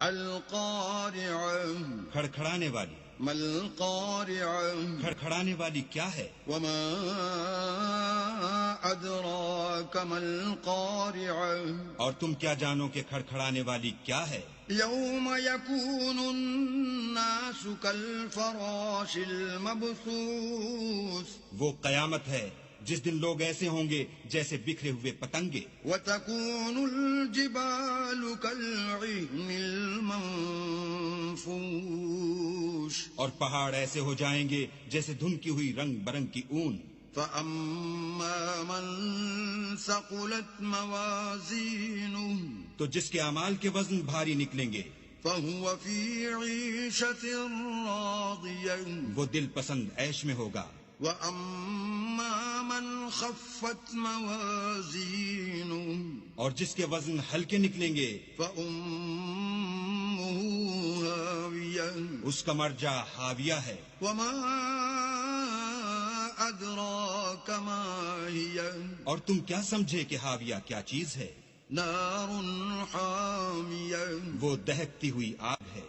القارعة کھڑکھڑانے والی. ما القارعة کھڑکھڑانے والی کیا ہے؟ وما أدراك ما القارعة اور تم کیا جانو کہ کھڑکھڑانے والی کیا ہے؟ يوم يكون الناس كالفراش المبثوث وہ قیامت ہے جس دن لوگ ایسے ہوں گے جیسے بکھرے ہوئے پتنگے. وتكون الجبال كالعهن المنفوش اور پہاڑ ایسے ہو جائیں گے جیسے دھنکی ہوئی رنگ برنگ کی اون. فأما من ثقلت موازينه تو جس کے اعمال کے وزن بھاری نکلیں گے فهو في عيشة راضية وہ دل پسند عیش میں ہوگا. وأما من خفت موازينه اور جس کے وزن ہلکے نکلیں گے فأمه هاوية اس کا مرجع حاویہ ہے. وما أدراك ما هي اور تم کیا سمجھے کہ حاویہ کیا چیز ہے؟ نار حامية وہ دہکتی ہوئی آگ ہے.